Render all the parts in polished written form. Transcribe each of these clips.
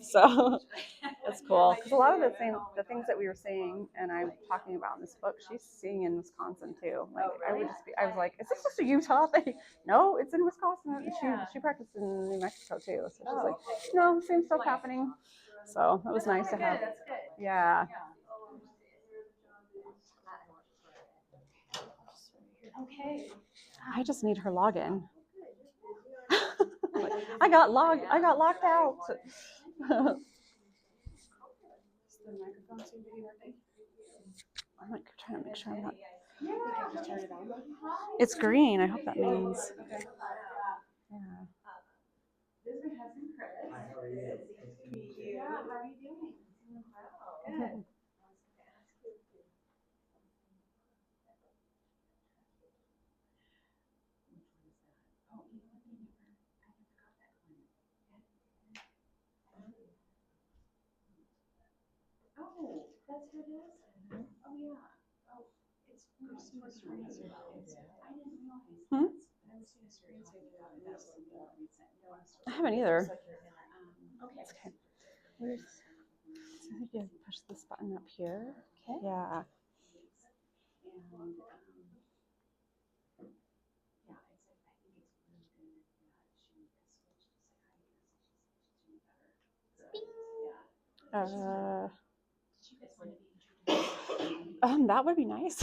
So that's cool. Because a lot of the things that we were seeing and I'm talking about in this book, she's seeing in Wisconsin too. Like I was like, is this just a Utah thing? No, it's in Wisconsin. She practiced in New Mexico too. So she's like, no, same stuff happening. So it was nice to have. Yeah. Okay. I just need her login. I got locked out. I'm like trying to make sure I'm not. It's green. I hope that means. Yeah. This is my husband Chris. Hi, how are you? Nice to meet you. Yeah, how are you doing? Good. Oh, that's who it is? Oh, yeah. Oh, it's I didn't realize. Hmm? I haven't either. Okay. Where's, so I think you push this button up here. Okay. Yeah. And yeah, I think it's really good that she switched to say hi because she's That would be nice.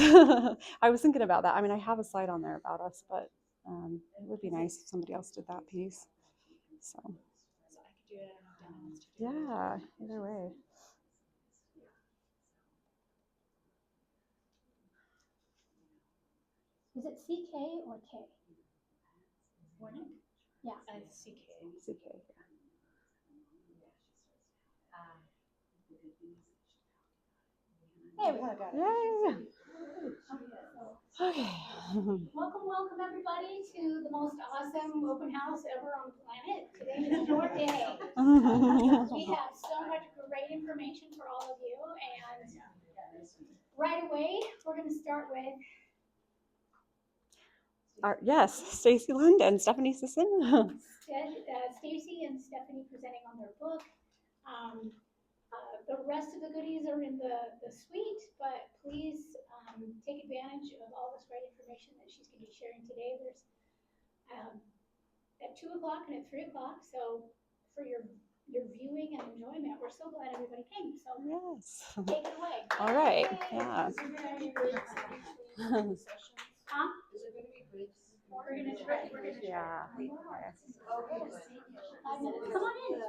I was thinking about that. I mean, I have a slide on there about us, but it would be nice if somebody else did that piece. So I could do it. yeah, either way. Is it CK or K? Morning? Yeah. CK. CK. Yeah. There we go. Yay. Okay. Welcome everybody to the most awesome open house ever on the planet. Today is your day. We have so much great information for all of you, and right away we're going to start with Yes, Stacy Lund and Stephanie Sisson. Stacy and Stephanie presenting on their book. The rest of the goodies are in the suite, but please take advantage of all this great information that she's going to be sharing today. There's at 2 o'clock and at 3 o'clock. So for your viewing and enjoyment, we're so glad everybody came. So Yes. take it away. All right. Yeah. Huh? Is there going to be groups? We're gonna try. Yeah. Okay. Come on in.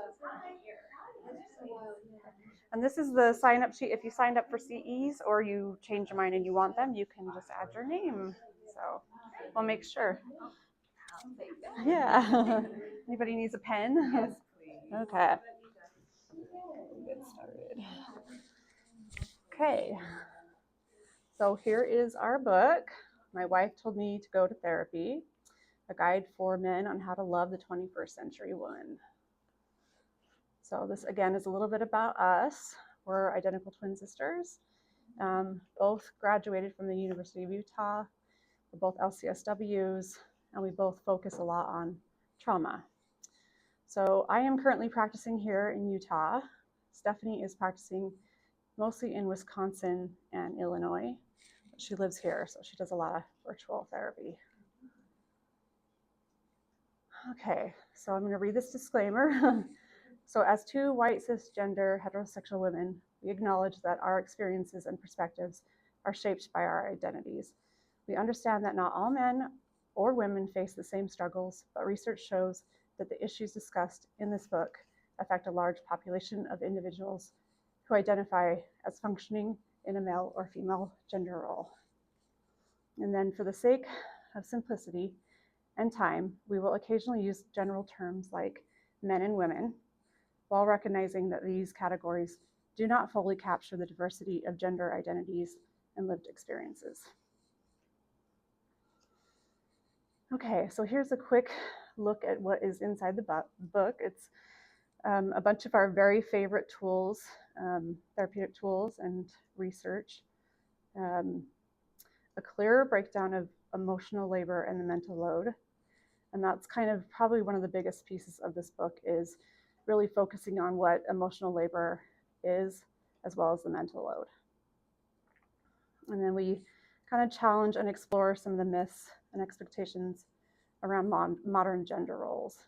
And this is the sign up sheet. If you signed up for CEs or you change your mind and you want them, you can just add your name. So we'll make sure. Yeah. Anybody needs a pen? Okay. Get started. Okay. So here is our book. My wife told me to go to therapy, a guide for men on how to love the 21st century woman. So this again is a little bit about us. We're identical twin sisters. Both graduated from the University of Utah. We're both LCSWs, and we both focus a lot on trauma. So I am currently practicing here in Utah. Stephanie is practicing mostly in Wisconsin and Illinois. She lives here, so she does a lot of virtual therapy. Okay, so I'm going to read this disclaimer. So as two white cisgender heterosexual women, we acknowledge that our experiences and perspectives are shaped by our identities. We understand that not all men or women face the same struggles, but research shows that the issues discussed in this book affect a large population of individuals who identify as functioning in a male or female gender role. And then for the sake of simplicity and time, we will occasionally use general terms like men and women, while recognizing that these categories do not fully capture the diversity of gender identities and lived experiences. Okay, so here's a quick look at what is inside the book. It's a bunch of our very favorite tools, therapeutic tools and research, a clearer breakdown of emotional labor and the mental load. And that's kind of probably one of the biggest pieces of this book is really focusing on what emotional labor is, as well as the mental load. And then we kind of challenge and explore some of the myths and expectations around modern gender roles,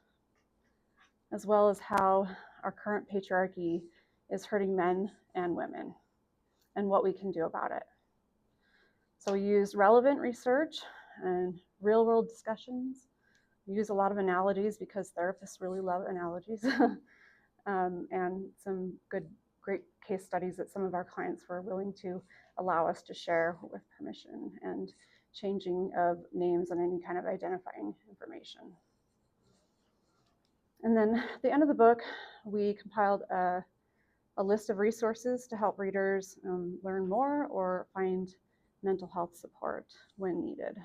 as well as how our current patriarchy is hurting men and women and what we can do about it. So we use relevant research and real world discussions. We use a lot of analogies because therapists really love analogies. And some great case studies that some of our clients were willing to allow us to share with permission, and changing of names and any kind of identifying information. And then at the end of the book, we compiled a list of resources to help readers learn more or find mental health support when needed.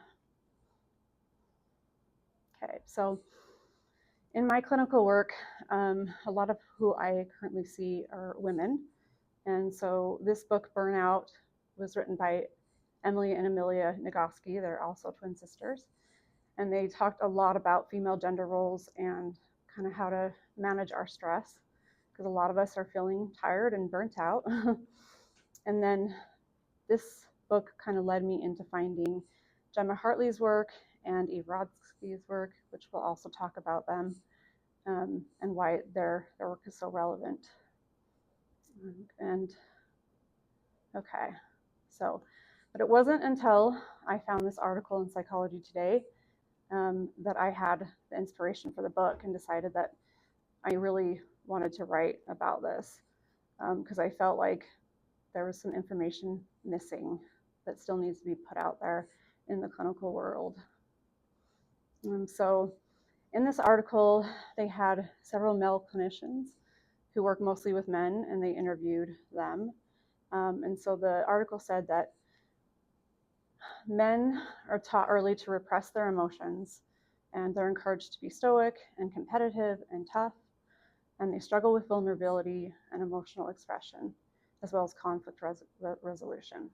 Okay, so in my clinical work, a lot of who I currently see are women. And so this book, Burnout, was written by Emily and Amelia Nagoski. They're also twin sisters. And they talked a lot about female gender roles and kind of how to manage our stress, because a lot of us are feeling tired and burnt out. And then this book kind of led me into finding Gemma Hartley's work and Eve Rodsky's work, which we'll also talk about them, and why their work is so relevant. And okay, so, but it wasn't until I found this article in Psychology Today that I had the inspiration for the book and decided that I really wanted to write about this, because I felt like there was some information missing that still needs to be put out there in the clinical world. So in this article, they had several male clinicians who work mostly with men, and they interviewed them. And so the article said that men are taught early to repress their emotions, and they're encouraged to be stoic and competitive and tough, and they struggle with vulnerability and emotional expression, as well as conflict resolution.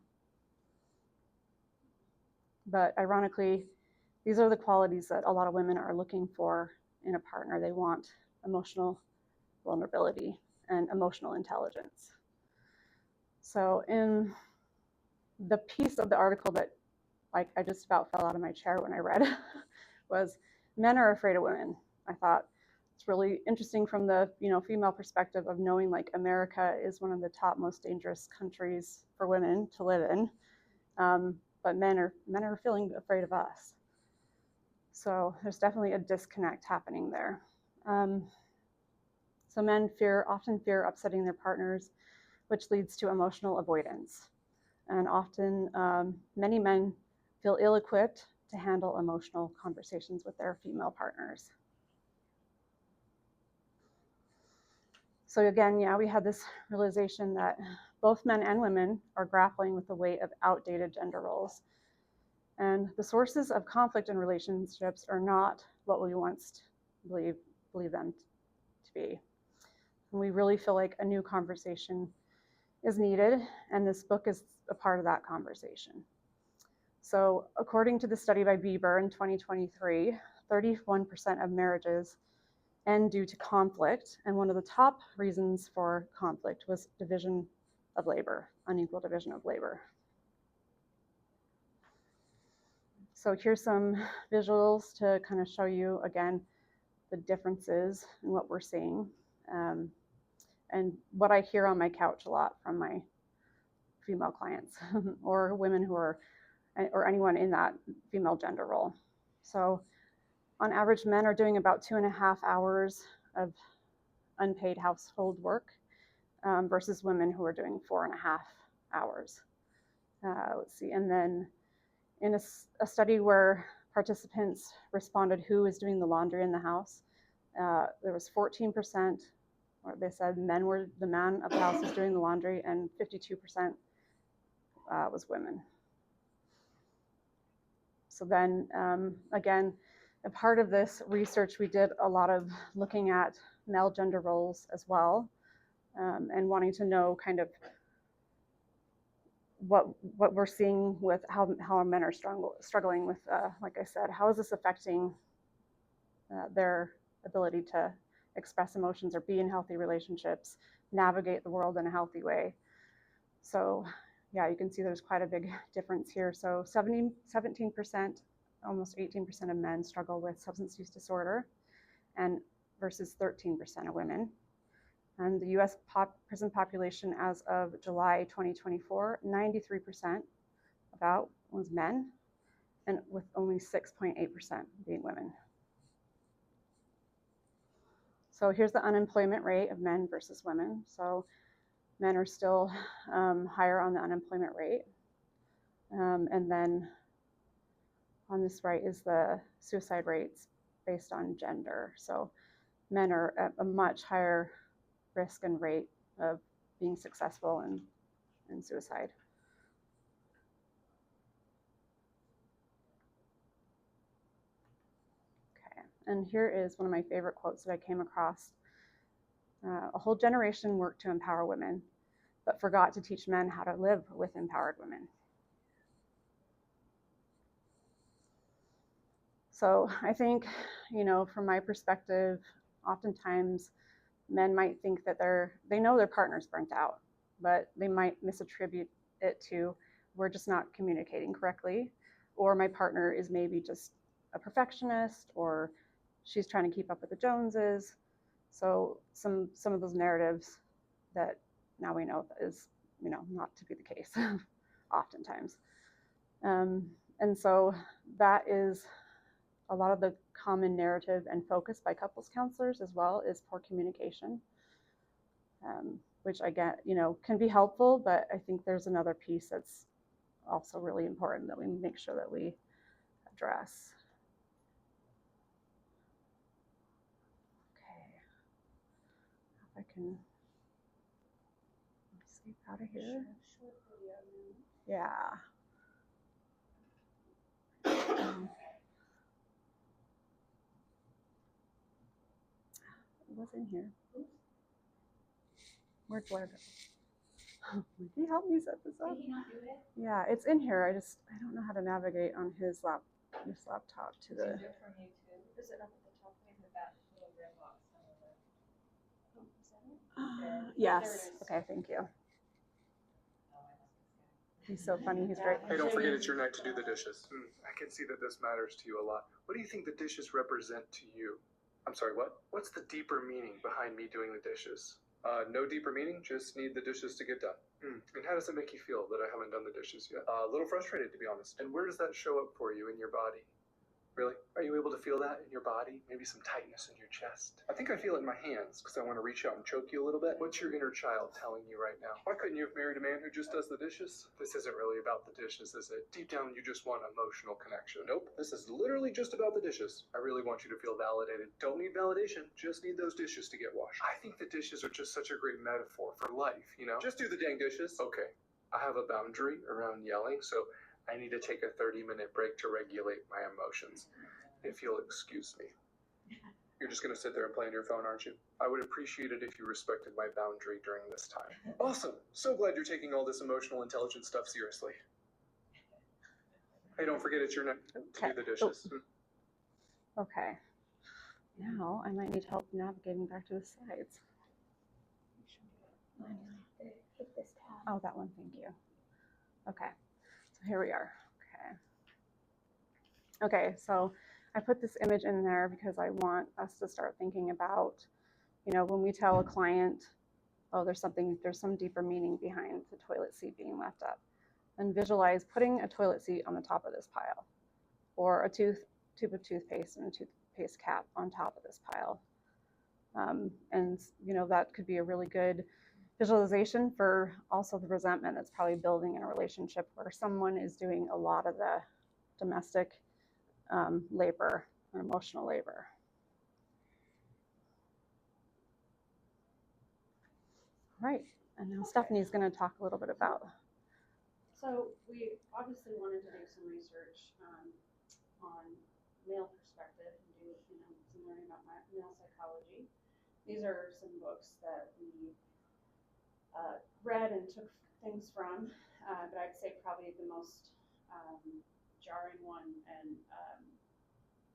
But ironically, these are the qualities that a lot of women are looking for in a partner. They want emotional vulnerability and emotional intelligence. So in the piece of the article that I just about fell out of my chair when I read was men are afraid of women. I thought it's really interesting from the female perspective of knowing like America is one of the top most dangerous countries for women to live in, but men are feeling afraid of us. So there's definitely a disconnect happening there. So men often fear upsetting their partners, which leads to emotional avoidance. And often many men feel ill-equipped to handle emotional conversations with their female partners. So again, we had this realization that both men and women are grappling with the weight of outdated gender roles. And the sources of conflict in relationships are not what we once believe them to be. And we really feel like a new conversation is needed, and this book is a part of that conversation. So according to the study by Bieber in 2023, 31% of marriages end due to conflict, and one of the top reasons for conflict was division of labor, unequal division of labor. So here's some visuals to kind of show you again the differences in what we're seeing, and what I hear on my couch a lot from my female clients or women who are, or anyone in that female gender role. So on average, men are doing about 2.5 hours of unpaid household work versus women who are doing 4.5 hours. Let's see, and then in a study where participants responded who is doing the laundry in the house, there was 14%, or they said the man of the house is doing the laundry, and 52% was women. So then again, a part of this research, we did a lot of looking at male gender roles as well, and wanting to know kind of what we're seeing with how men are struggling with, like I said, how is this affecting their ability to express emotions or be in healthy relationships, navigate the world in a healthy way. So yeah, you can see there's quite a big difference here. So 17%, almost 18% of men struggle with substance use disorder, and versus 13% of women. And the US prison population as of July 2024, 93% about was men, and with only 6.8% being women. So here's the unemployment rate of men versus women. So men are still higher on the unemployment rate. And then on this right is the suicide rates based on gender. So men are at a much higher risk and rate of being successful in suicide. Okay, and here is one of my favorite quotes that I came across. A whole generation worked to empower women, but forgot to teach men how to live with empowered women. So I think, from my perspective, oftentimes men might think that they know their partner's burnt out, but they might misattribute it to, we're just not communicating correctly, or my partner is maybe just a perfectionist, or she's trying to keep up with the Joneses. So some of those narratives that now we know is, not to be the case oftentimes. And so that is a lot of the common narrative and focus by couples counselors as well is poor communication, which I get, can be helpful, but I think there's another piece that's also really important that we make sure that we address. Okay, if I can escape out of here. Yeah. It was in here. Where'd Blair go? Would he help me set this up? Did he not do it? Yeah, it's in here. I don't know how to navigate on this laptop to the. Is it from YouTube? Is it up at the top in that little red box? Yes. Okay, thank you. He's so funny. He's great. Hey, don't forget it's your night to do the dishes. I can see that this matters to you a lot. What do you think the dishes represent to you? I'm sorry, what? What's the deeper meaning behind me doing the dishes? No deeper meaning, just need the dishes to get done. And how does it make you feel that I haven't done the dishes yet? A little frustrated, to be honest. And where does that show up for you in your body? Really? Are you able to feel that in your body? Maybe some tightness in your chest? I think I feel it in my hands because I want to reach out and choke you a little bit. What's your inner child telling you right now? Why couldn't you have married a man who just does the dishes? This isn't really about the dishes, is it? Deep down, you just want emotional connection. Nope, this is literally just about the dishes. I really want you to feel validated. Don't need validation, just need those dishes to get washed. I think the dishes are just such a great metaphor for life, Just do the dang dishes. Okay, I have a boundary around yelling, so I need to take a 30-minute break to regulate my emotions. If you'll excuse me. You're just going to sit there and play on your phone, aren't you? I would appreciate it if you respected my boundary during this time. Awesome. So glad you're taking all this emotional intelligence stuff seriously. Hey, don't forget it's your night to do the dishes. Okay. Now I might need help navigating back to the slides. Hit this tab. Oh, that one. Thank you. Okay. So here we are. Okay, so I put this image in there because I want us to start thinking about, when we tell a client, oh, there's some deeper meaning behind the toilet seat being left up, and visualize putting a toilet seat on the top of this pile, or a tube of toothpaste and a toothpaste cap on top of this pile. And that could be a really good visualization for also the resentment that's probably building in a relationship where someone is doing a lot of the domestic labor and emotional labor. Right, and now Stephanie's going to talk a little bit about. So we obviously wanted to do some research on male perspective and do some learning about male psychology. These are some books that we read and took things from, but I'd say probably the most jarring one and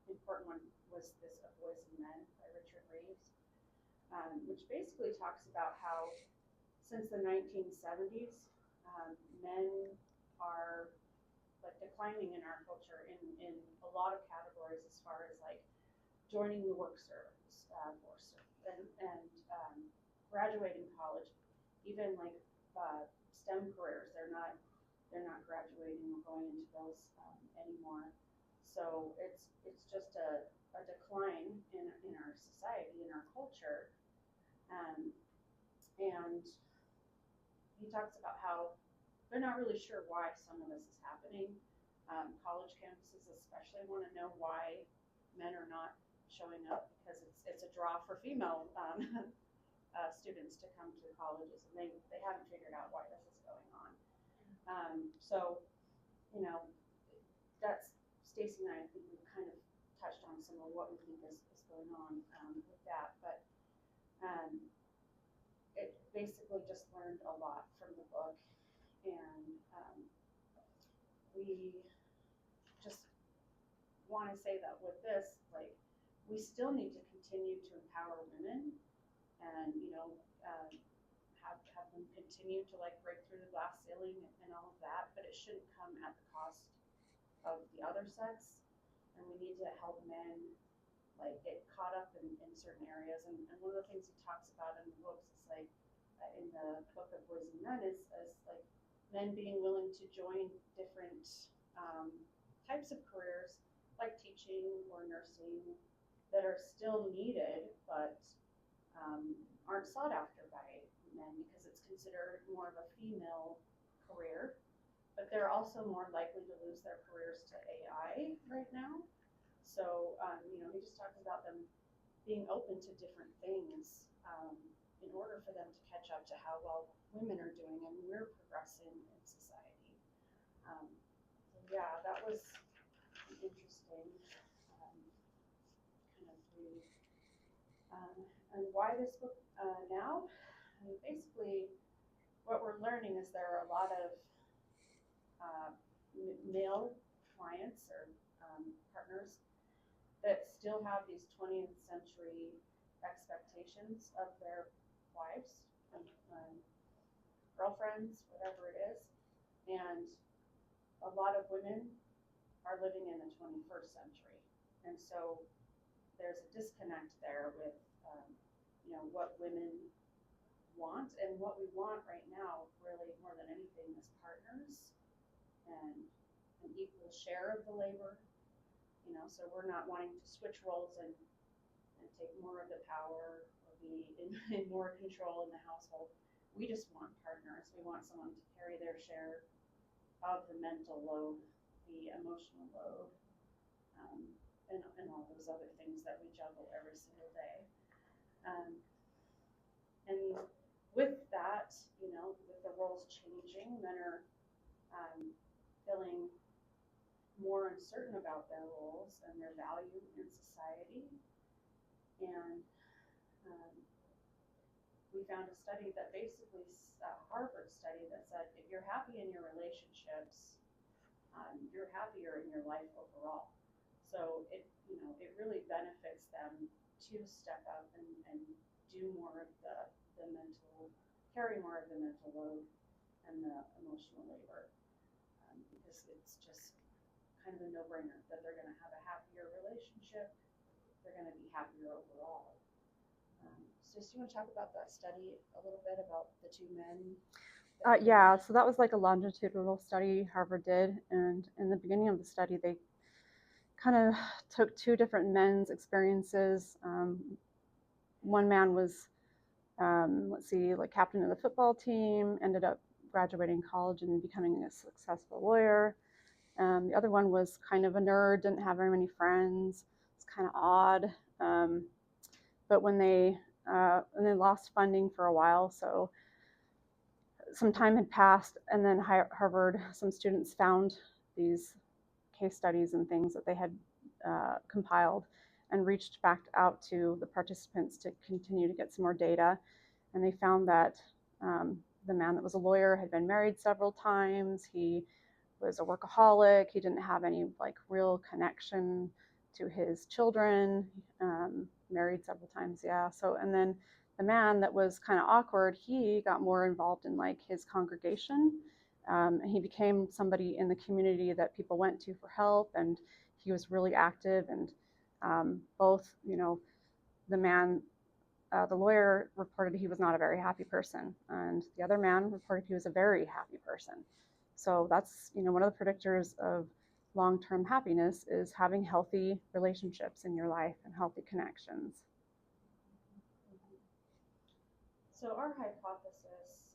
important one was this A Voice in Men by Richard Reeves. which basically talks about how since the 1970s, men are like declining in our culture in a lot of categories as far as like joining the work service force and graduating college, even like STEM careers. They're not graduating or going into those anymore. So it's just a decline in our society, in our culture. Um, and he talks about how they're not really sure why some of this is happening. College campuses especially want to know why men are not showing up, because it's a draw for female students to come to colleges, and they haven't figured out why this is going on. So, you know, that's Stacy and I think we kind of touched on some of what we think is going on with that, but it basically just learned a lot from the book, and we just want to say that with this, like, we still need to continue to empower women, and have them continue to like break through the glass ceiling and all of that, but it shouldn't come at the cost of the other sex, and we need to help men like get caught up in certain areas. And one of the things he talks about in the books is like in the book of Boys and Men is like men being willing to join different types of careers like teaching or nursing that are still needed, but aren't sought after by men because it's considered more of a female career. But they're also more likely to lose their careers to AI right now. So, he just talks about them being open to different things in order for them to catch up to how well women are doing and we're progressing in society. So yeah, that was an interesting kind of read. And why this book now? I mean, basically, what we're learning is there are a lot of male clients or partners that still have these 20th century expectations of their wives and girlfriends, whatever it is. And a lot of women are living in the 21st century. And so there's a disconnect there with, what women want. And what we want right now, really more than anything, is partners and an equal share of the labor. So we're not wanting to switch roles and take more of the power or be in more control in the household. We just want partners. We want someone to carry their share of the mental load, the emotional load, and all those other things that we juggle every single day. And with that, with the roles changing, men are feeling more uncertain about their roles and their value in society. And we found a study that basically, a Harvard study that said if you're happy in your relationships, you're happier in your life overall. So it really benefits them to step up and do more of the mental, carry more of the mental load and the emotional labor, because it's just kind of a no-brainer that they're going to have a happier relationship, they're going to be happier overall. Stacy, you want to talk about that study a little bit about the two men? Yeah, so that was like a longitudinal study Harvard did, and in the beginning of the study, they kind of took two different men's experiences. One man was, like captain of the football team, ended up graduating college and becoming a successful lawyer. The other one was kind of a nerd, didn't have very many friends. It's kind of odd. But when they lost funding for a while, so some time had passed, and then Harvard, some students found these case studies and things that they had compiled and reached back out to the participants to continue to get some more data. And they found that the man that was a lawyer had been married several times. He was a workaholic. He didn't have any like real connection to his children. Married several times, yeah. So, and then the man that was kind of awkward, he got more involved in like his congregation. And he became somebody in the community that people went to for help, and he was really active. And both, the man, the lawyer reported he was not a very happy person, and the other man reported he was a very happy person. So that's, one of the predictors of long-term happiness is having healthy relationships in your life and healthy connections. So our hypothesis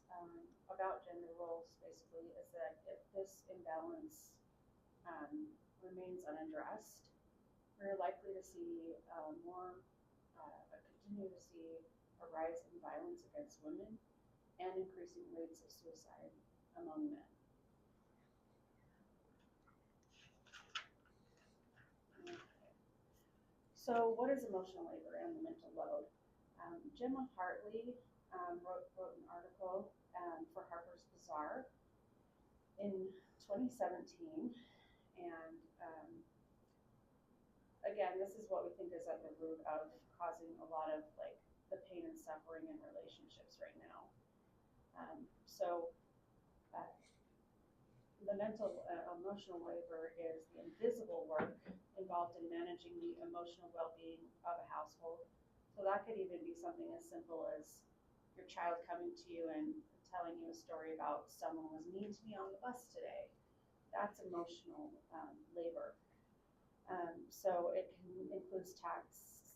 about gender roles basically is that if this imbalance remains unaddressed, we're likely to see continue to see a rise in violence against women and increasing rates of suicide among men. Okay. So what is emotional labor and the mental load? Gemma Hartley wrote an article for Harper's Bazaar in 2017, and again, this is what we think is at the root of causing a lot of like the pain and suffering in relationships right now. The mental emotional labor is the invisible work involved in managing the emotional well-being of a household. So that could even be something as simple as your child coming to you and telling you a story about someone was mean to me on the bus today. That's emotional labor. So it includes tasks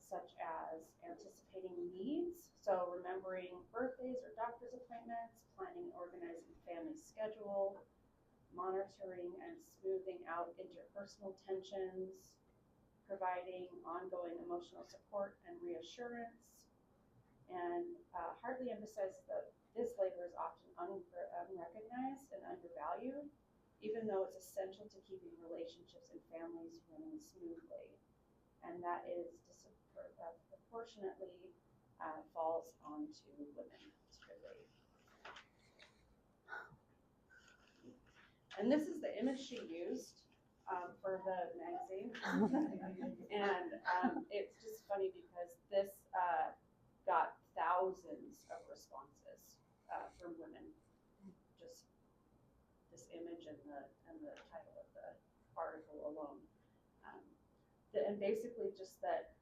such as anticipating needs, so remembering birthdays or doctor's appointments, planning and organizing family schedule, monitoring and smoothing out interpersonal tensions, providing ongoing emotional support and reassurance. And Hartley emphasizes that this labor is often unrecognized and undervalued, even though it's essential to keeping relationships and families running smoothly. And that is proportionately falls onto women typically. And this is the image she used for the magazine. And it's just funny because this got thousands of responses from women. Just this image and the title of the article alone. And basically just that,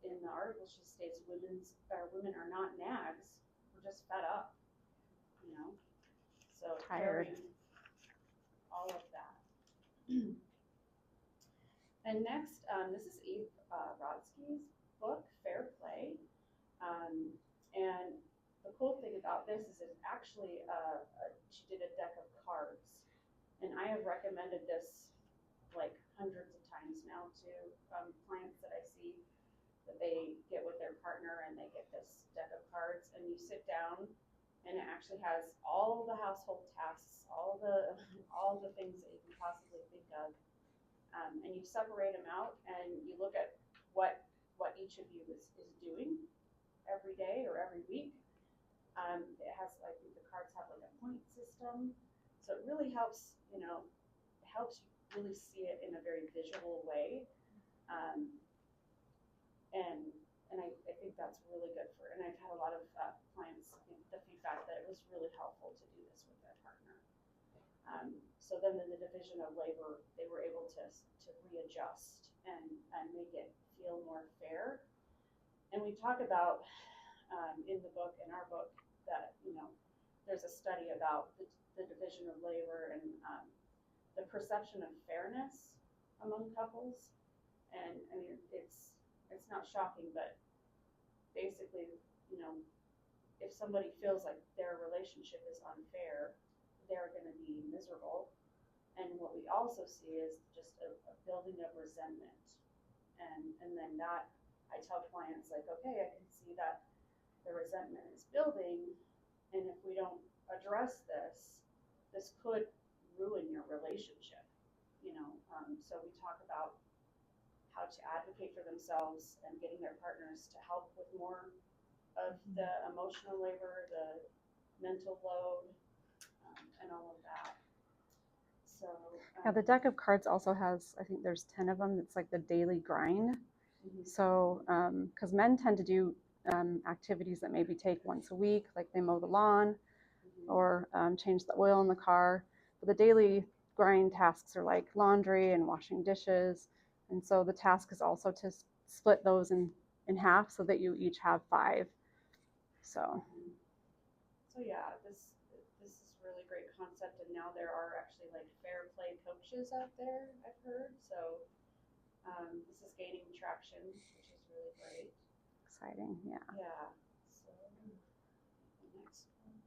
in the article she states women are not nags, we're just fed up, so Tired. all of that. And next, this is Eve Rodsky's book, Fair Play. And the cool thing about this is it's actually, she did a deck of cards. And I have recommended this like hundreds of times now to clients that I see that they get with their partner and they get this deck of cards, and you sit down and it actually has all the household tasks, all the things that you can possibly think of, and you separate them out and you look at what each of you is doing every day or every week. It has, I think the cards have like a point system, so it really helps, helps you really see it in a very visual way. And I think that's really good and I've had a lot of clients give the feedback that it was really helpful to do this with their partner. So then in the division of labor, they were able to readjust and make it feel more fair. And we talk about in our book, that, there's a study about the division of labor and the perception of fairness among couples. And I mean, it's not shocking, but basically, if somebody feels like their relationship is unfair, they're going to be miserable. And what we also see is just a building of resentment. And then that, I tell clients, like, okay, I can see that the resentment is building, and if we don't address this could ruin your relationship. So we talk about how to advocate for themselves and getting their partners to help with more of the emotional labor, the mental load, and all of that. So Yeah, the deck of cards also has, I think there's 10 of them. It's like the daily grind. So, because men tend to do activities that maybe take once a week, like they mow the lawn or change the oil in the car. But the daily grind tasks are like laundry and washing dishes. And so the task is also to split those in half so that you each have 5. So So yeah, this is really great concept, and now there are actually like fair play coaches out there, I've heard. So this is gaining traction, which is really great. exciting, yeah. Yeah. So the next one.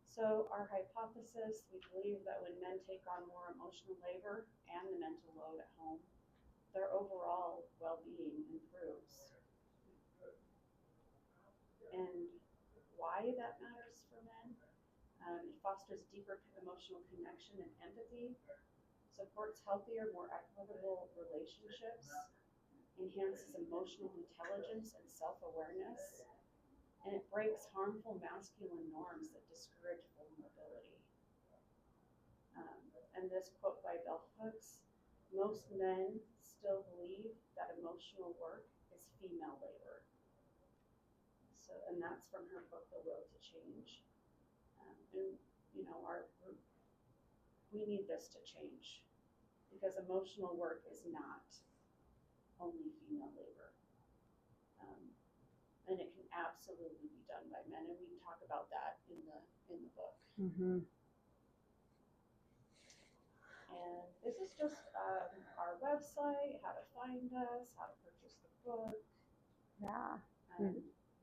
So our hypothesis, we believe that when men take on more emotional labor and the mental load at home, their overall well-being improves. And why that matters for men? It fosters deeper emotional connection and empathy, supports healthier, more equitable relationships, enhances emotional intelligence and self-awareness, and it breaks harmful masculine norms that discourage vulnerability. And this quote by Bell Hooks, most men still believe that emotional work is female labor. So, and that's from her book, The Will to Change. And you know, we need this to change because emotional work is not only female labor. And it can absolutely be done by men, and we talk about that in the book. Mm-hmm. And this is just our website, how to find us, how to purchase the book. Yeah. Um,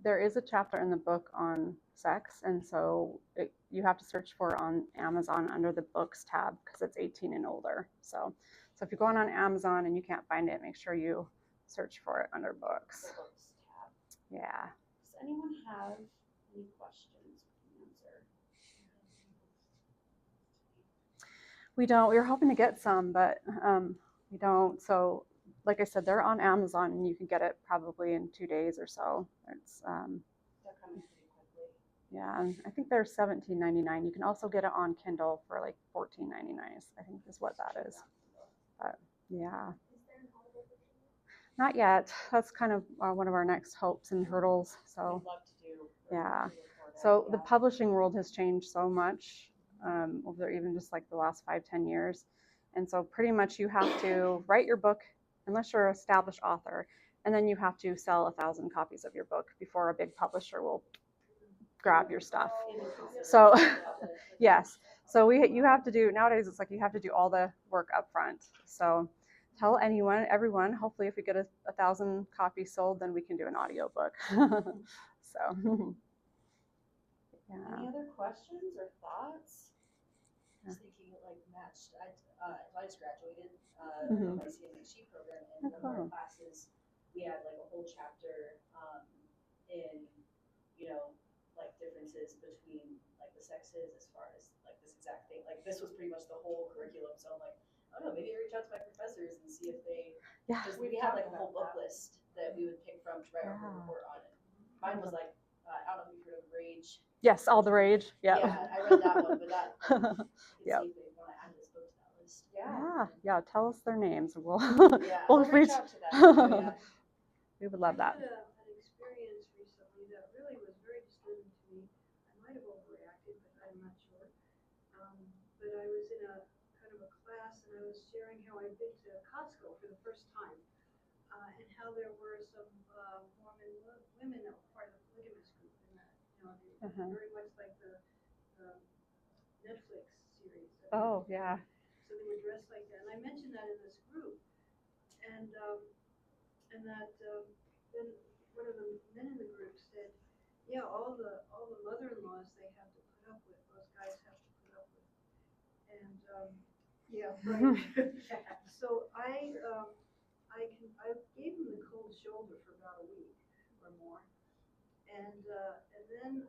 There is a chapter in the book on sex, and so you have to search for on Amazon under the books tab because it's 18 and older. So if you're going on Amazon and you can't find it, make sure you search for it under books. The books tab. Yeah. Does anyone have any questions we can answer? We don't. We were hoping to get some, but we don't. So, like I said, they're on Amazon, and you can get it probably in 2 days or so. It's They're coming pretty quickly. yeah, and I think they're $17.99. You can also get it on Kindle for like $14.99. I think is what that is. But yeah, not yet. That's kind of one of our next hopes and hurdles. So We'd love to do. yeah. to record it, So the yeah. publishing world has changed so much over even just like the last 5-10 years. And so pretty much you have to write your book unless you're an established author, and then you have to sell 1,000 copies of your book before a big publisher will grab your stuff. So yes, so you have to do nowadays. It's like you have to do all the work up front. So tell everyone. Hopefully, if we get 1,000 copies sold, then we can do an audiobook. So yeah. Any other questions or thoughts? I was thinking it like matched. I just graduated Mhm. my CMHG program, and one of our classes we had like a whole chapter in like differences between like the sexes as far as like this exact thing. Like this was pretty much the whole curriculum. So I'm like, I don't know, maybe I reach out to my professors and see if they. Yeah. Just we had like a whole book list that we would pick from to write our report on it. Mine was like I don't know if you've heard of Rage. Yes, all the rage. Yeah. Yeah, I read that one, but that. Yep. See if they want to add this book to that list. Yeah. Tell us their names. We'll We'll reach out to them. Yeah. We would love that. I had an experience recently that really was very disturbing to me. I might have overreacted, but I'm not sure. But I was in a kind of a class, and I was sharing how I'd been to Costco for the first time, and how there were some Mormon women that were part of the polygamous group, and that they very much like the Netflix series. Oh yeah. So they were dressed like that, and I mentioned that in this group, and that then one of the men in the group said, "Yeah, all the mother-in-laws they have to put up with, those guys have to put up with," and yeah, right. So I gave him the cold shoulder for about a week or more, and then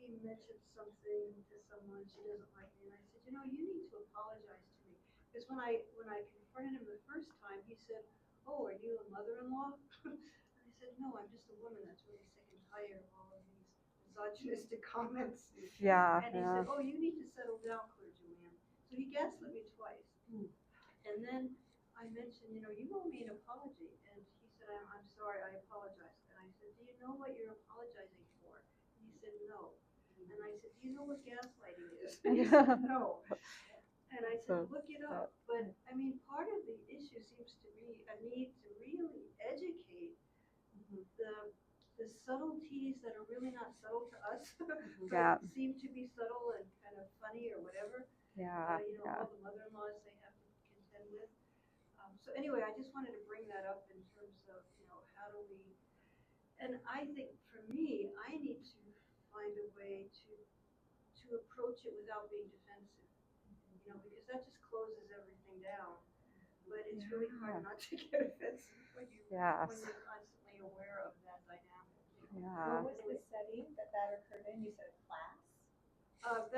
he mentioned something to someone she doesn't like me, and I said, you need to apologize to me, because when I confronted him the first time, he said, "Oh, are you a mother-in-law?" And I said, "No, I'm just a woman that's really sick and tired of all of these misogynistic comments." Yeah. And he said, "Oh, you need to settle down, clergyman." So he gaslit me twice. And then I mentioned, you owe me an apology. And he said, I'm sorry, I apologize. And I said, do you know what you're apologizing for? And he said, no. And I said, do you know what gaslighting is? And he said, no. And I said, look it up. But I mean, part of the issue seems to be a need to really educate the subtleties that are really not subtle to us, but seem to be subtle and kind of funny or whatever. All the mother-in-laws they have to contend with. So anyway, I just wanted to bring that up in terms of, how do we, and I think for me, I need to find a way to approach it without being defensive, because that just closes everything down. But it's really hard not to get offensive when you're constantly aware of that dynamic. What was the setting that occurred in? You said class? I was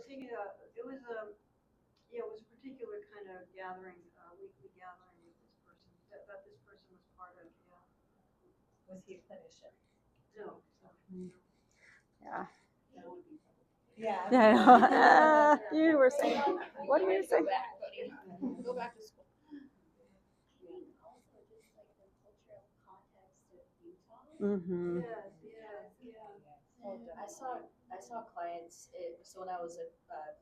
thinking, it was a particular kind of gathering, weekly gathering with this person that this person was part of. Yeah. Was he a clinician? No. Yeah. That would be fun. Yeah. Yeah. You were saying, what do you say? Go back to school. Also, just like the cultural context of Utah. Mm-hmm. Yes. I saw clients. So when I was a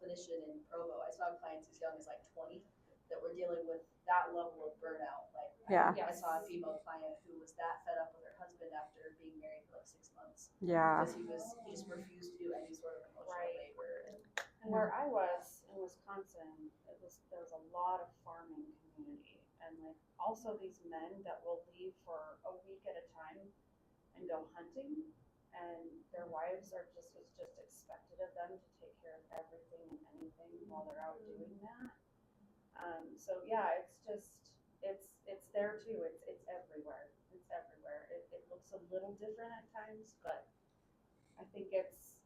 clinician in Provo, I saw clients as young as like 20 that were dealing with that level of burnout. Like, I saw a female client who was that fed up with her husband after being married for like 6 months. Yeah. Because he just refused to do any sort of emotional labor. And where I was in Wisconsin, there was a lot of farming community, and like also these men that will leave for a week at a time and go hunting, and their wives it's just expected of them to take care of everything and anything while they're out doing that. So yeah, it's there too. It's everywhere. It's everywhere. It looks a little different at times, but I think it's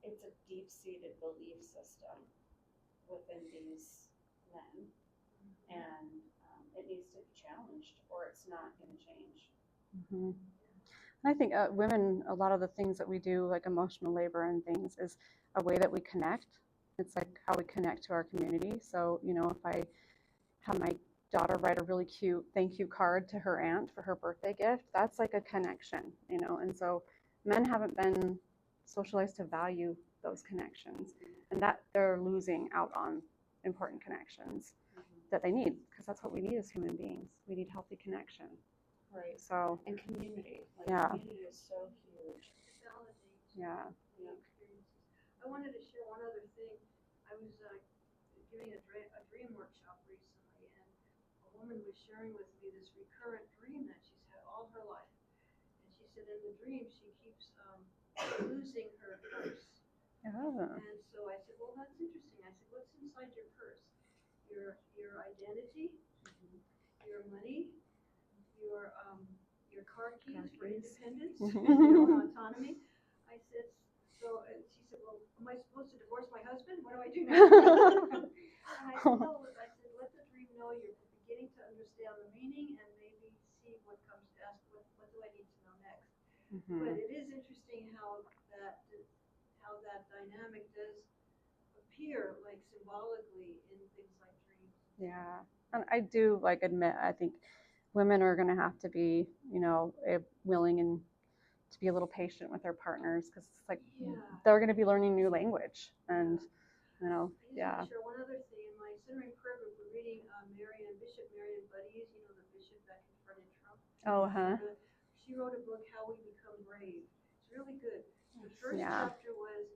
a deep-seated belief system within these men, and it needs to be challenged, or it's not going to change. Mm-hmm. I think women, a lot of the things that we do, like emotional labor and things, is a way that we connect. It's like how we connect to our community. So, if I have my daughter write a really cute thank you card to her aunt for her birthday gift, that's like a connection, and so men haven't been socialized to value those connections, and that they're losing out on important connections that they need, because that's what we need as human beings. We need healthy connection. Right. So, and community. Community is so huge. Yeah. Experiences. I wanted to share one other thing. I was giving a dream workshop recently, and a woman was sharing with me this recurrent dream that she's had all her life. And she said in the dream she keeps losing her purse. Oh. And so I said, well, that's interesting. I said, what's inside your purse? Your identity, your money, your car keys for independence, autonomy. I said, so, and she said, well, am I supposed to divorce my husband? What do I do now? And I said, no, let the dream know you're beginning to understand the meaning and maybe see what comes to ask, what do I need to know next? Mm-hmm. But it is interesting how that dynamic does appear like symbolically in things like dreams. Yeah. And I do admit, I think women are going to have to be, willing and to be a little patient with their partners, because it's like they're going to be learning new language, and I just want to share one other thing. In my centering prayer group, we're reading Bishop Marion Buddy's, the bishop that confronted Trump. Oh, huh. She wrote a book, How We Become Brave. It's really good. The first chapter was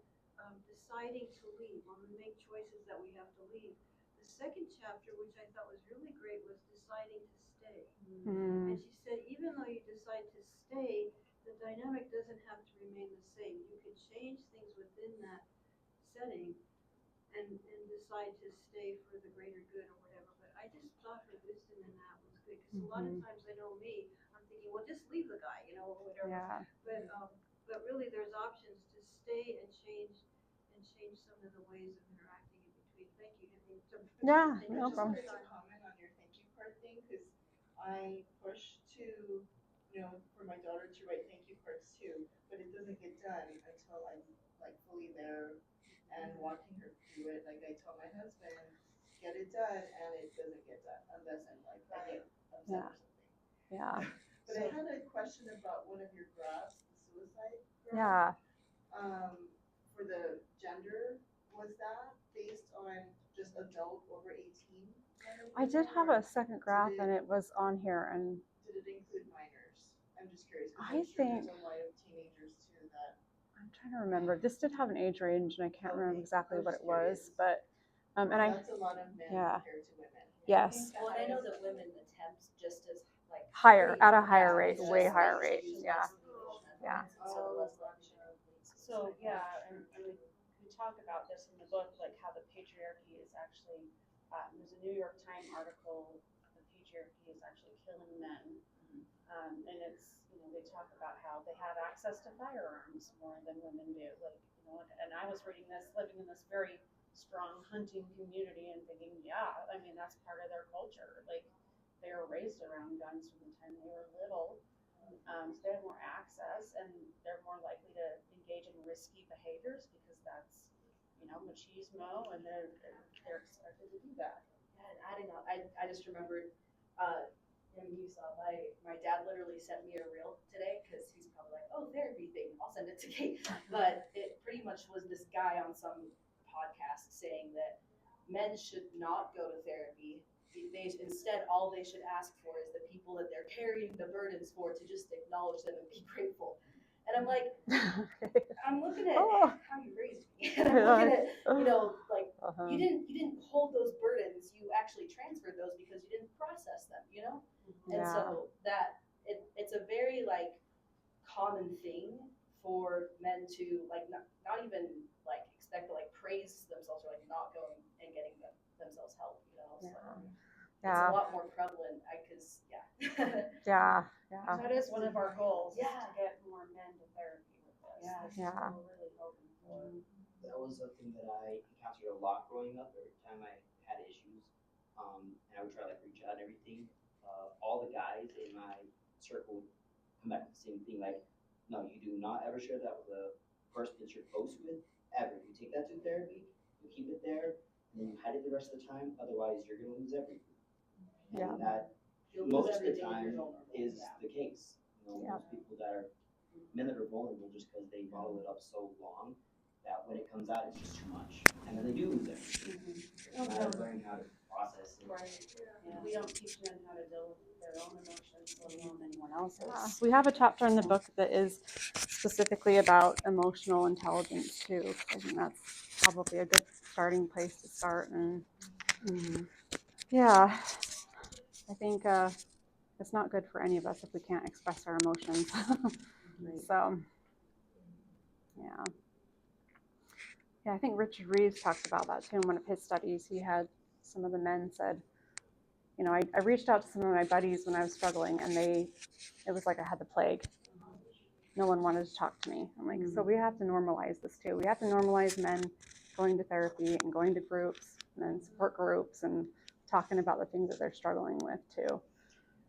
deciding to leave, when we make choices that we have to leave. The second chapter, which I thought was really great, was deciding to stay. And she said, even though you decide to stay, the dynamic doesn't have to remain the same. You can change things within that setting and decide to stay for the greater good or whatever. But I just thought her wisdom in that was good, because a lot of times I know me, I'm thinking, well, just leave the guy, or whatever. Yeah. But really, there's options to stay and change some of the ways of interacting in between. Thank you. Yeah, no problem. Just a comment on your thank you card thing, because I push to, for my daughter to write thank you cards too, but it doesn't get done until I'm fully there and watching her do it. Like I tell my husband, get it done and it doesn't get done unless I'm like, I get upset Yeah. or something. Yeah. But I had a question about one of your graphs, the suicide graph. Yeah. For the gender, was that based on just adult over 18? I did have a second graph and it was on here, and Did it include minors? I'm just curious. I think there's a lot of teenagers too that. I'm trying to remember. This did have an age range, and I can't remember exactly what it was, but and That's a lot of men yeah. compared to women. Yes. Well, and I know that women attempt just as like Higher, at a yeah, higher rate, it's way just higher they rate. use Yeah. less emotional Yeah. intelligence, so the less likely to lead to So yeah, and we talk about this in the book, like how the patriarchy is actually, there's a New York Times article, the patriarchy is actually killing men. And it's, they talk about how they have access to firearms more than women do. Like, and I was reading this, living in this very strong hunting community and thinking, yeah, I mean, that's part of their culture. Like, they were raised around guns from the time they were little. So they have more access and they're more likely to engage in risky behaviors because that's, machismo, and they're expected to do that. Yeah, and adding on, I just remembered, you saw my dad literally sent me a reel today because he's probably like, oh, therapy thing, I'll send it to Kate. But it pretty much was this guy on some podcast saying that men should not go to therapy. Instead, all they should ask for is the people that they're carrying the burdens for to just acknowledge them and be grateful. And I'm like, I'm looking at how you raised me, and I'm looking at, like you didn't hold those burdens. You actually transferred those because you didn't process them, And so that it's a very like common thing for men to like not even like expect to like praise themselves or like not going and getting themselves help, So it's a lot more prevalent because Yeah. That is one of our goals, is Yeah. to get more men to therapy with us. Yeah. This is what we're really hoping for. That was something that I encountered a lot growing up. Every time I had issues, and I would try to like reach out and everything, all the guys in my circle would come back with the same thing, like, no, you do not ever share that with a person that you're close with, ever. You take that to therapy, you keep it there, and then you hide it the rest of the time, otherwise you're gonna lose everything. Yeah. And that most of the time is the case. Most people that are men that are vulnerable just because they bottle it up so long that when it comes out, it's just too much, and then they do lose everything. And I learned how to process it. Right. Yeah. We don't teach men how to deal with their own emotions, let alone anyone else's. Yeah. We have a chapter in the book that is specifically about emotional intelligence too. I think that's probably a good starting place to start. And yeah, I think it's not good for any of us if we can't express our emotions. So yeah, I think Richard Reeves talked about that too in one of his studies. He had some of the men said, I reached out to some of my buddies when I was struggling, and it was like I had the plague. No one wanted to talk to me. I'm like, so we have to normalize this too. We have to normalize men going to therapy and going to groups and then support groups and talking about the things that they're struggling with too.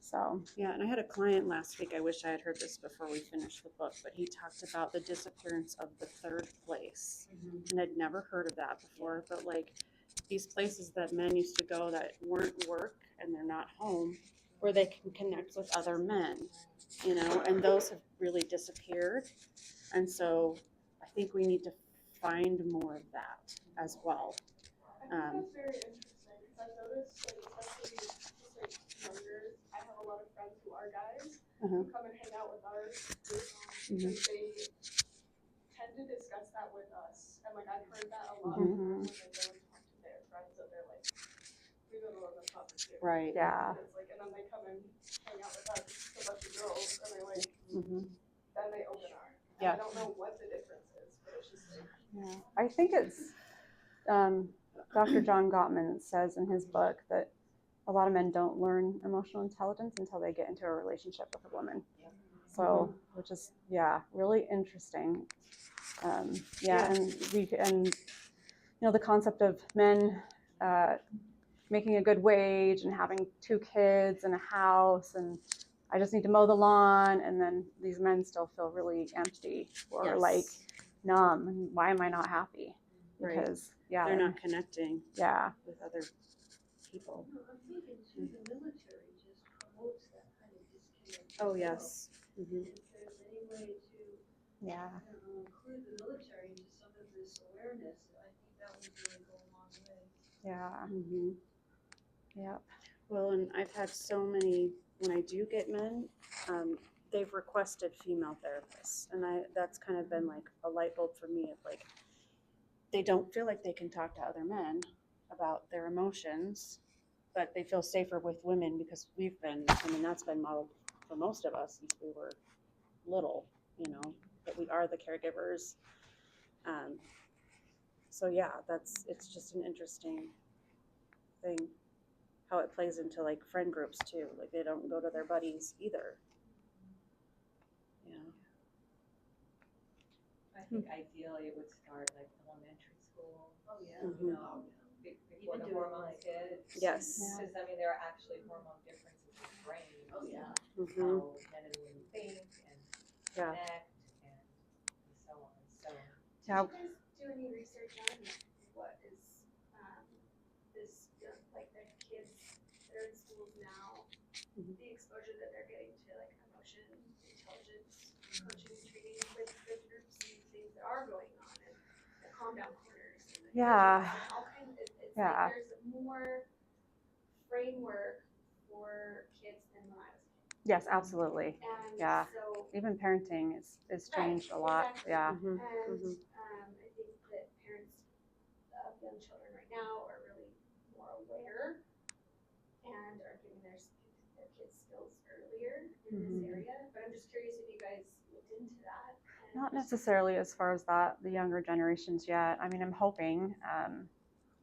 So yeah, and I had a client last week. I wish I had heard this before we finished the book, but he talked about the disappearance of the third place, and I'd never heard of that before. But like these places that men used to go that weren't work and they're not home, where they can connect with other men, and those have really disappeared. And so I think we need to find more of that as well. I think that's very interesting because I've noticed, especially just younger, I have a lot of friends who are guys who come and hang out with our group, and they tend to discuss that with us. And I've heard that a lot when they go and talk to their friends, that they're like, we go to a pub too. Right. Yeah. And and then they come and hang out with us, a bunch of girls, and they're like, then they open up. And I don't know what the difference is, but it's just like. Yeah, I think it's Dr. John Gottman says in his book that a lot of men don't learn emotional intelligence until they get into a relationship with a woman. So, which is really interesting. And the concept of men making a good wage and having 2 kids and a house, and I just need to mow the lawn, and then these men still feel really empty or like numb. And why am I not happy? Because they're not connecting with other people. No, I'm thinking too, the military just promotes that kind of disconnect. Oh, yes. Mm-hmm. If there's any way to, Yeah. I don't know, include the military into some of this awareness, I think that would really go a long way. Yeah. Mm-hmm. Yep. Well, and I've had so many, when I do get men, they've requested female therapists. And that's kind of been like a light bulb for me of like, they don't feel like they can talk to other men about their emotions, but they feel safer with women because we've been, I mean, that's been modeled for most of us since we were little, you know, that we are the caregivers. So yeah, it's just an interesting thing how it plays into like friend groups too. Like they don't go to their buddies either. Yeah. I think ideally it would start like elementary school. Oh, yeah. You know, before the hormones hit. Yes. Because I mean, there are actually hormone differences in the brain. Oh, yeah. Mm-hmm. How men and women think and Yeah. connect and so on. So Did you guys do any research on what is this like the kids that are in schools now, the exposure that they're getting to like emotion, intelligence, coaching, training with the groups and things that are going on and the calm down corners and the Yeah. coaches and all kinds of it's Yeah. like there's more framework for kids than when I was a kid. Yes, absolutely. And Yeah. so Even parenting is changed a lot. exactly. Yeah. Mm-hmm. And I think that parents of young children right now are really more aware and are giving their kids skills earlier in this area. But I'm just curious if you guys looked into that. Not necessarily as far as that, the younger generations yet. I mean, I'm hoping.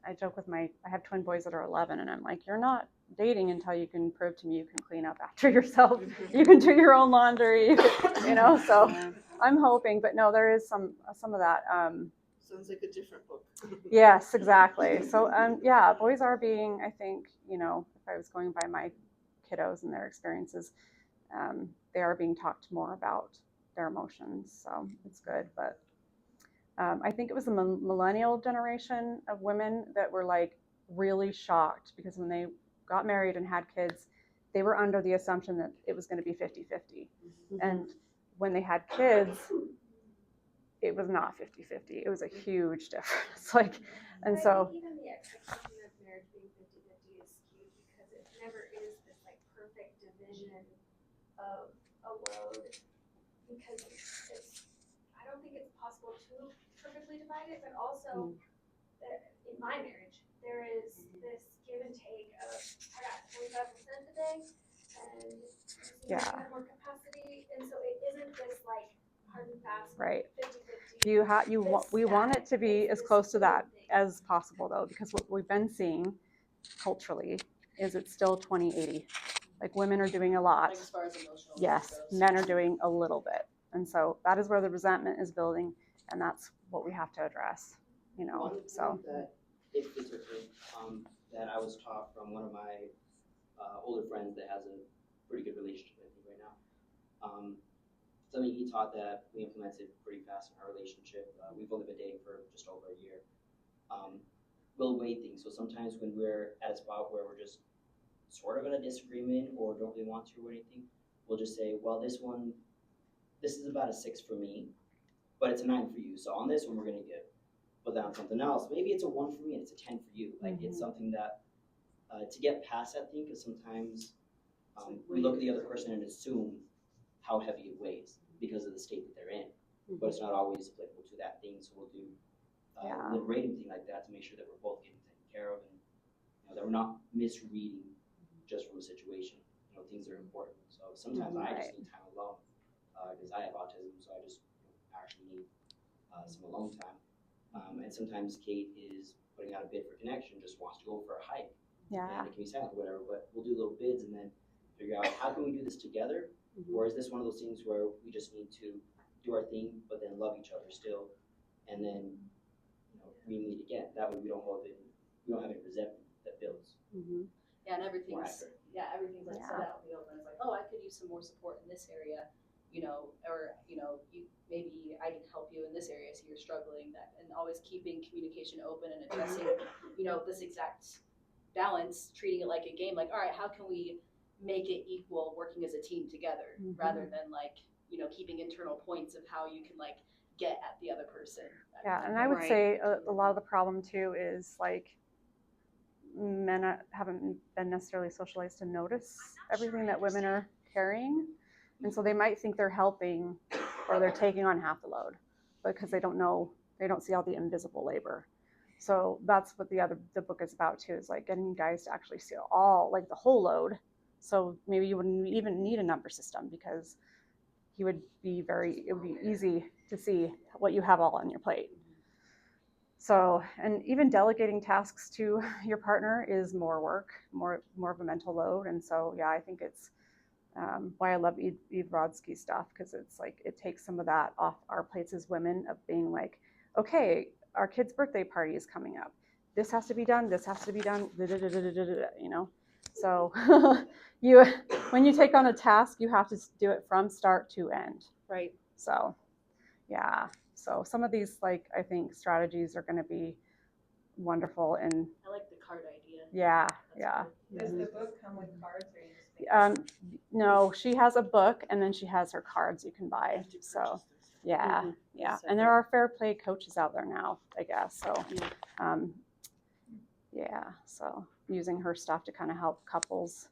I joke with I have twin boys that are 11, and I'm like, you're not dating until you can prove to me you can clean up after yourself. You can do your own laundry, you know, so I'm hoping, but no, there is some of that. Sounds like a different book. Yes, exactly. So, yeah, boys are being, I think, you know, if I was going by my kiddos and their experiences, they are being talked more about their emotions. So it's good. But I think it was the millennial generation of women that were like really shocked because when they got married and had kids, they were under the assumption that it was going to be 50-50. And when they had kids, it was not 50-50. It was a huge difference. Like, and but so even the expectation of marriage being 50-50 is skewed because it never is this like perfect division of a load because it's I don't think it's possible to perfectly divide it, but also in my marriage there is this give and take of I got 25% today and you have more capacity, and so it isn't this like hard and fast right. 50-50. We want it to be as close to that as possible though, because what we've been seeing culturally is it's still 20-80. Like women are doing a lot. Like as far as emotional yes, goes. men are doing a little bit. And so that is where the resentment is building, and that's what we have to address, you know. One So thing that, if it's okay, that I was taught from one of my older friends that has a pretty good relationship with me right now. Something he taught that we implemented pretty fast in our relationship. We've only been dating for just over a year. We'll weigh things. So sometimes when we're at a spot where we're just sort of in a disagreement or don't really want to or anything, we'll just say, well, this is about a 6 for me, but it's a 9 for you. So on this one, we're going to give. But then on something else, maybe it's a 1 for me and it's a 10 for you. Like it's something that, to get past that thing, because sometimes we look at the other person and assume how heavy it weighs because of the state that they're in. But it's not always applicable to that thing. So we'll do a liberating thing like that to make sure that we're both getting taken care of and that we're not misreading just from a situation. Things are important. So sometimes I just need time alone because I have autism, so I just actually need some alone time. And sometimes Kate is putting out a bid for connection, just wants to go for a hike. yeah. And it can be silent or whatever, but we'll do little bids and then figure out how can we do this together, or is this one of those things where we just need to do our thing, but then love each other still, and then we meet again. That way we don't have any resentment that builds. Yeah, and everything's like set out in the open. It's like, oh, I could use some more support in this area, or maybe I can help you in this area, so you're struggling. And always keeping communication open and addressing, this exact balance treating it like a game. Like, all right, how can we make it equal working as a team together rather than like, keeping internal points of how you can like get at the other person. Yeah, and I would say a lot of the problem too is like men haven't been necessarily socialized to notice everything that women are carrying, and so they might think they're helping or they're taking on half the load because they don't see all the invisible labor. So that's what the book is about too, is like getting guys to actually see all, like the whole load. So maybe you wouldn't even need a number system because it would be easy to see what you have all on your plate. So, and even delegating tasks to your partner is more work, more of a mental load. And so, yeah, I think it's why I love Eve Brodsky's stuff, because it's like it takes some of that off our plates as women of being like, okay, our kid's birthday party is coming up. This has to be done. This has to be done. You know, so when you take on a task, you have to do it from start to end. Right. So, yeah. So some of these, like, I think strategies are going to be wonderful. And I like the card idea. Yeah. Does the book come with cards, or you just make No, she has a book, and then she has her cards you can buy. So, yeah. And there are fair play coaches out there now, I guess. So, so using her stuff to kind of help couples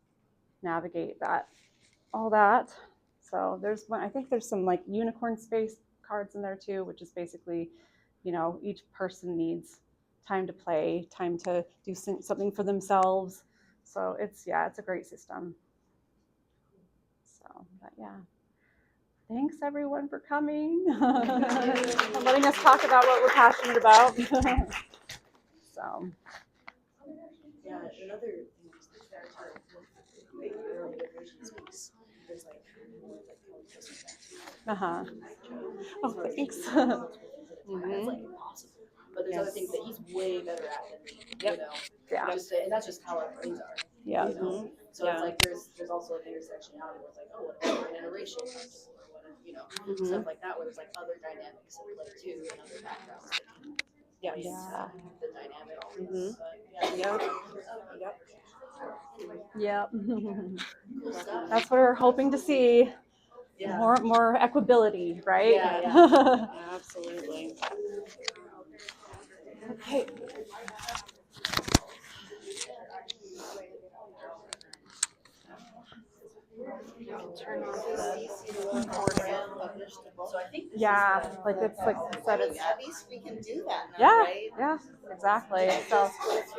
navigate all that. So I think there's some like unicorn space cards in there too, which is basically, each person needs time to play, time to do something for themselves. So it's a great system. So, but yeah. Thanks everyone for coming and letting us talk about what we're passionate about. So. Yeah, another thing is the character with the early division space. There's like more like Oh, thanks. It's like impossible. But there's other things that he's way better at than me. Yeah. And that's just how our brains are. Yeah. So it's like there's also like intersectionality where it's like, oh, what if an interracial couple, or what if, stuff like that, where there's like other dynamics at play too, and other backgrounds that can play into the dynamic. Yep. That's what we're hoping to see. Yeah. More equability, right? Yeah. Absolutely. Okay. Turn off the program, publish the book. So I think Like it's like said, it's At least we can do that now, yeah, right? yeah, exactly. So